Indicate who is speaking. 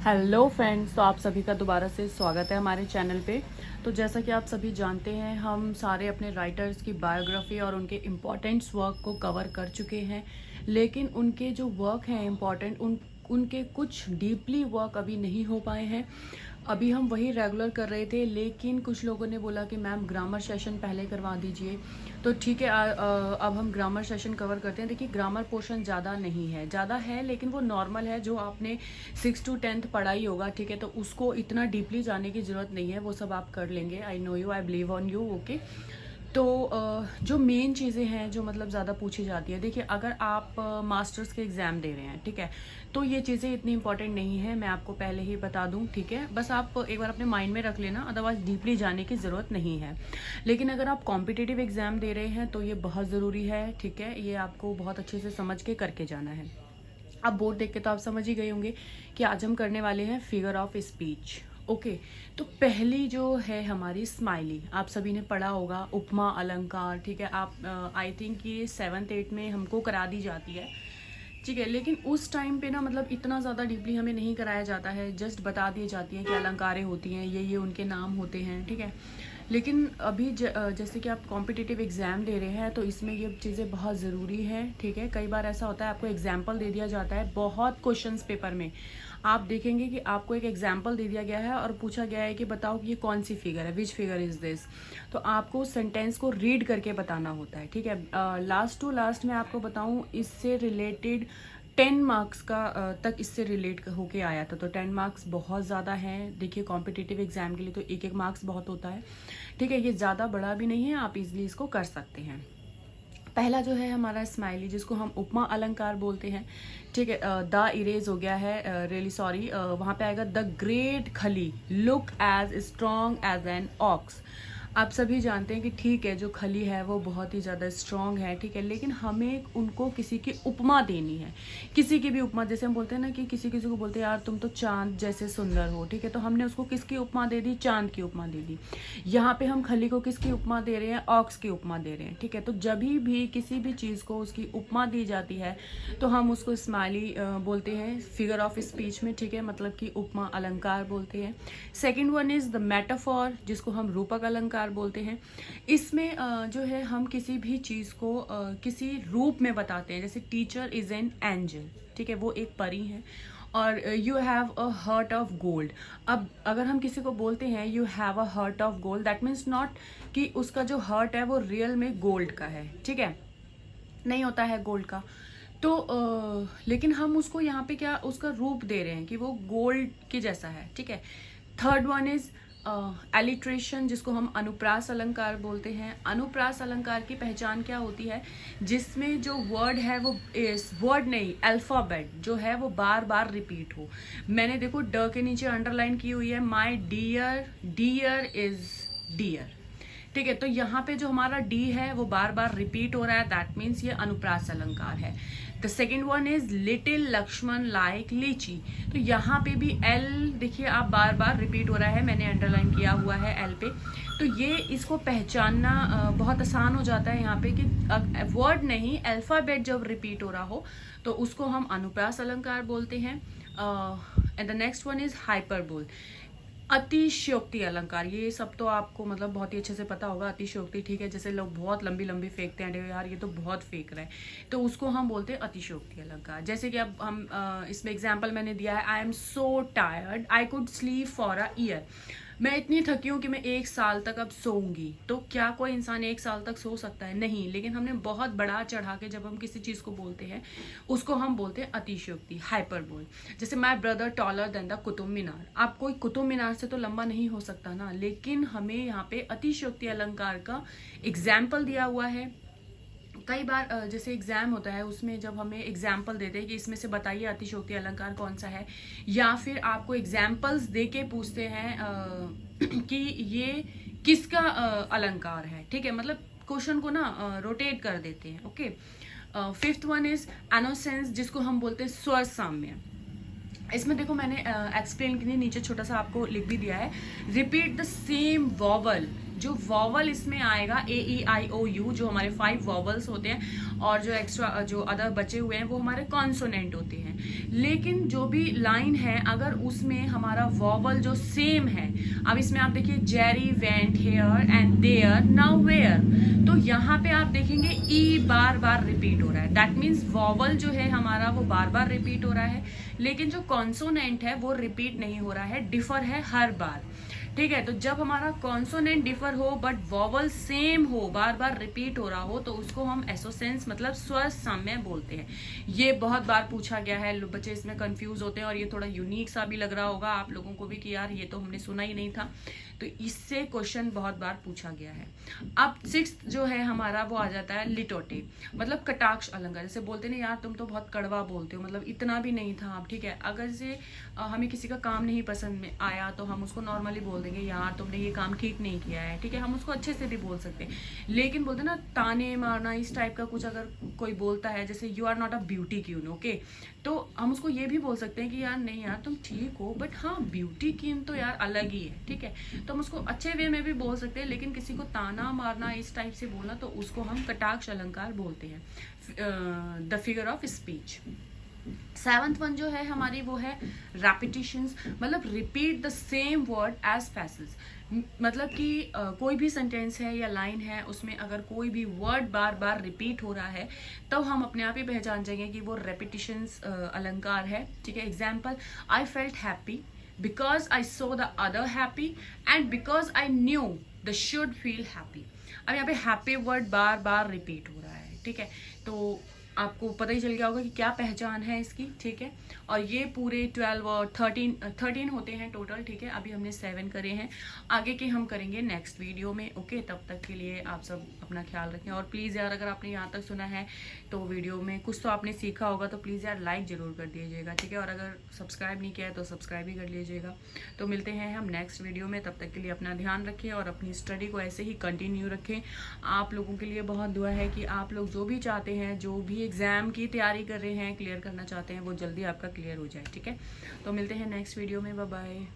Speaker 1: Hello friends, तो आप सभी का दोबारा से स्वागत है हमारे चैनल पे। तो जैसा कि आप सभी जानते हैं, हम सारे अपने राइटर्स की बायोग्राफी और उनके इम्पोर्टेंट्स वर्क को कवर कर चुके हैं। लेकिन उनके जो वर्क हैं इम्पॉर्टेंट, उनके कुछ डीपली वर्क अभी नहीं हो पाए हैं। अभी हम वही रेगुलर कर रहे थे, लेकिन कुछ लोगों ने बोला कि मैम ग्रामर सेशन पहले करवा दीजिए। तो ठीक है, अब हम ग्रामर सेशन कवर करते हैं। देखिए, ग्रामर पोर्शन ज़्यादा नहीं है, ज़्यादा है लेकिन वो नॉर्मल है, जो आपने 6 to 10th पढ़ा ही होगा। ठीक है, तो उसको इतना डीपली जाने की ज़रूरत नहीं है, वो सब आप कर लेंगे। I know you, I believe on you. Okay, तो जो मेन चीज़ें हैं जो मतलब ज़्यादा पूछी जाती है, देखिए अगर आप मास्टर्स के एग्ज़ाम दे रहे हैं, ठीक है, तो ये चीज़ें इतनी इंपॉर्टेंट नहीं है, मैं आपको पहले ही बता दूं। ठीक है, बस आप एक बार अपने माइंड में रख लेना, अदरवाइज डीपली जाने की ज़रूरत नहीं है। लेकिन अगर आप कॉम्पिटिटिव एग्ज़ाम दे रहे हैं तो ये बहुत ज़रूरी है। ठीक है, ये आपको बहुत अच्छे से समझ के करके जाना है। अब बोर्ड देख के तो आप समझ ही गए होंगे कि आज हम करने वाले हैं फिगर ऑफ स्पीच। ओके, तो पहली जो है हमारी स्माइली, आप सभी ने पढ़ा होगा, उपमा अलंकार। ठीक है, आप आई थिंक ये 7th 8th में हमको करा दी जाती है। ठीक है, लेकिन उस टाइम पे ना मतलब इतना ज़्यादा डीपली हमें नहीं कराया जाता है, जस्ट बता दी जाती हैं कि अलंकारें होती हैं, ये उनके नाम होते हैं। ठीक है, लेकिन अभी जैसे कि आप कॉम्पिटिटिव एग्ज़ाम दे रहे हैं तो इसमें ये चीज़ें बहुत ज़रूरी है। ठीक है, कई बार ऐसा होता है आपको एग्जाम्पल दे दिया जाता है, बहुत क्वेश्चंस पेपर में आप देखेंगे कि आपको एक एग्जाम्पल दे दिया गया है और पूछा गया है कि बताओ कि ये कौन सी फिगर है, विच फिगर इज़ दिस। तो आपको सेंटेंस को रीड करके बताना होता है। ठीक है, लास्ट टू लास्ट मैं आपको बताऊं, इससे रिलेटेड 10 मार्क्स का तक इससे रिलेट होके आया था। तो 10 मार्क्स बहुत ज़्यादा हैं। देखिए, कॉम्पिटिटिव एग्जाम के लिए तो एक मार्क्स बहुत होता है। ठीक है, ये ज़्यादा बड़ा भी नहीं है, आप इजीली इसको कर सकते हैं। पहला जो है हमारा स्माइली, जिसको हम उपमा अलंकार बोलते हैं। ठीक है, द इरेज हो गया है, रियली सॉरी, वहाँ पे आएगा the great Khali look as strong as an ox. आप सभी जानते हैं कि ठीक है, जो खली है वो बहुत ही ज़्यादा स्ट्रॉन्ग है। ठीक है, लेकिन हमें उनको किसी की उपमा देनी है, किसी की भी उपमा। जैसे हम बोलते हैं ना कि किसी किसी को बोलते हैं यार तुम तो चांद जैसे सुंदर हो। ठीक है, तो हमने उसको किसकी उपमा दे दी? चांद की उपमा दे दी। यहाँ पे हम खली को किसकी उपमा दे रहे हैं? ऑक्स की उपमा दे रहे हैं। ठीक है, तो जब भी किसी भी चीज़ को उसकी उपमा दी जाती है तो हम उसको स्माइली बोलते हैं फिगर ऑफ स्पीच में। ठीक है, मतलब कि उपमा अलंकार बोलते हैं। Second one is the metaphor, जिसको हम रूपक अलंकार बोलते हैं। इसमें जो है हम किसी भी चीज़ को किसी रूप में बताते हैं। जैसे टीचर इज एन एंजल, ठीक है, वो एक परी है। और you have a heart of gold. अब अगर हम किसी को बोलते हैं you have a heart of gold, that means not कि उसका जो हार्ट है वो रियल में गोल्ड का है। ठीक है, नहीं होता है गोल्ड का। तो लेकिन हम उसको यहाँ पे क्या उसका रूप दे रहे हैं कि वो गोल्ड के जैसा है। ठीक है, थर्ड वन इज एलिट्रेशन, जिसको हम अनुप्रास अलंकार बोलते हैं। अनुप्रास अलंकार की पहचान क्या होती है? जिसमें जो वर्ड है वो इस वर्ड नहीं, अल्फाबेट जो है वो बार बार रिपीट हो। मैंने देखो ड के नीचे अंडरलाइन की हुई है, my dear, deer is dear. ठीक है, तो यहाँ पे जो हमारा डी है वो बार बार रिपीट हो रहा है, दैट मीन्स ये अनुप्रास अलंकार है। The second one is little Lakshman like lychee. तो यहाँ पे भी एल देखिए आप बार बार रिपीट हो रहा है, मैंने अंडरलाइन किया हुआ है एल पे। तो ये इसको पहचानना बहुत आसान हो जाता है यहाँ पे कि वर्ड नहीं, अल्फाबेट जब रिपीट हो रहा हो तो उसको हम अनुप्रास अलंकार बोलते हैं। And the next one is hyperbole, अतिशयोक्ति अलंकार। ये सब तो आपको मतलब बहुत ही अच्छे से पता होगा, अतिशयोक्ति। ठीक है, जैसे लोग बहुत लंबी लंबी फेंकते हैं, यार ये तो बहुत फेंक रहा है, तो उसको हम बोलते हैं अतिशयोक्ति अलंकार। जैसे कि अब हम इसमें एग्जाम्पल मैंने दिया है, I am so tired I could sleep for a year. मैं इतनी थकी हूँ कि मैं 1 साल तक अब सोऊंगी। तो क्या कोई इंसान 1 साल तक सो सकता है? नहीं। लेकिन हमने बहुत बढ़ा चढ़ा के जब हम किसी चीज़ को बोलते हैं उसको हम बोलते हैं अतिशयोक्ति, हाइपरबोल। जैसे my brother taller than the Qutub Minar. आप कोई कुतुब मीनार से तो लंबा नहीं हो सकता ना, लेकिन हमें यहाँ पे अतिशयोक्ति अलंकार का एग्जाम्पल दिया हुआ है। कई बार जैसे एग्जाम होता है उसमें जब हमें एग्जाम्पल देते हैं कि इसमें से बताइए अतिशयोक्ति अलंकार कौन सा है, या फिर आपको एग्जाम्पल्स दे के पूछते हैं कि ये किसका अलंकार है। ठीक है, मतलब क्वेश्चन को ना रोटेट कर देते हैं। ओके, फिफ्थ वन इज एनोसेंस, जिसको हम बोलते हैं स्वर साम्य। इसमें देखो मैंने एक्सप्लेन के लिए नीचे छोटा सा आपको लिख भी दिया है, रिपीट द सेम वॉवल जो वॉवल इसमें आएगा AEIOU, जो हमारे 5 वॉवल्स होते हैं, और जो एक्स्ट्रा जो अदर बचे हुए हैं वो हमारे कॉन्सोनेंट होते हैं। लेकिन जो भी लाइन है अगर उसमें हमारा वॉवल जो सेम है, अब इसमें आप देखिए Jerry went here and there now where, तो यहाँ पे आप देखेंगे ई बार बार रिपीट हो रहा है। दैट मीन्स वॉवल जो है हमारा वो बार बार रिपीट हो रहा है, लेकिन जो कॉन्सोनेंट है वो रिपीट नहीं हो रहा है, डिफर है हर बार। ठीक है, तो जब हमारा कॉन्सोनेंट डिफर हो बट वॉवल सेम हो, बार बार रिपीट हो रहा हो, तो उसको हम एसोसेंस मतलब स्वर साम्य बोलते हैं। ये बहुत बार पूछा गया है, बच्चे इसमें कंफ्यूज होते हैं, और ये थोड़ा यूनिक सा भी लग रहा होगा आप लोगों को भी कि यार ये तो हमने सुना ही नहीं था, तो इससे क्वेश्चन बहुत बार पूछा गया है। अब 6th जो है हमारा वो आ जाता है लिटोटे, मतलब कटाक्ष अलंकार। जैसे बोलते ना यार तुम तो बहुत कड़वा बोलते हो, मतलब इतना भी नहीं था आप। ठीक है, अगर से हमें किसी का काम नहीं पसंद में आया तो हम उसको नॉर्मली बोल देंगे यार तुमने ये काम ठीक नहीं किया है। ठीक है, हम उसको अच्छे से भी बोल सकते हैं, लेकिन बोलते ना ताने मारना इस टाइप का कुछ अगर कोई बोलता है, जैसे you are not a beauty queen, okay, तो हम उसको ये भी बोल सकते हैं कि यार नहीं यार तुम ठीक हो, बट हाँ ब्यूटी क्वीन तो यार अलग ही है। ठीक है, तो हम उसको अच्छे वे में भी बोल सकते हैं, लेकिन किसी को ताना मारना इस टाइप से बोलना तो उसको हम कटाक्ष अलंकार बोलते हैं, the figure of speech. 7th one जो है हमारी वो है रेपिटिशंस, मतलब repeat the same word as passage. मतलब कि कोई भी सेंटेंस है या लाइन है, उसमें अगर कोई भी वर्ड बार बार रिपीट हो रहा है तो हम अपने आप ही पहचान जाएंगे कि वो रेपिटिशंस अलंकार है। ठीक है, example, I felt happy because I so the other happy and because I knew the should feel happy. अब यहाँ पे हैप्पी वर्ड बार बार रिपीट हो रहा है। ठीक है, तो आपको पता ही चल गया होगा कि क्या पहचान है इसकी। ठीक है, और ये पूरे 12 और 13 होते हैं टोटल। ठीक है, अभी हमने 7 करे हैं, आगे के हम करेंगे नेक्स्ट वीडियो में। ओके, तब तक के लिए आप सब अपना ख्याल रखें, और प्लीज़ यार अगर आपने यहाँ तक सुना है तो वीडियो में कुछ तो आपने सीखा होगा, तो प्लीज़ यार लाइक ज़रूर कर दीजिएगा। ठीक है, और अगर सब्सक्राइब नहीं किया है तो सब्सक्राइब भी कर लीजिएगा। तो मिलते हैं हम नेक्स्ट वीडियो में, तब तक के लिए अपना ध्यान रखें और अपनी स्टडी को ऐसे ही कंटिन्यू रखें। आप लोगों के लिए बहुत दुआ है कि आप लोग जो भी चाहते हैं, जो भी एग्ज़ाम की तैयारी कर रहे हैं, क्लियर करना चाहते हैं, वो जल्दी आपका क्लियर हो जाए। ठीक है, तो मिलते हैं नेक्स्ट वीडियो में, बाय बाय।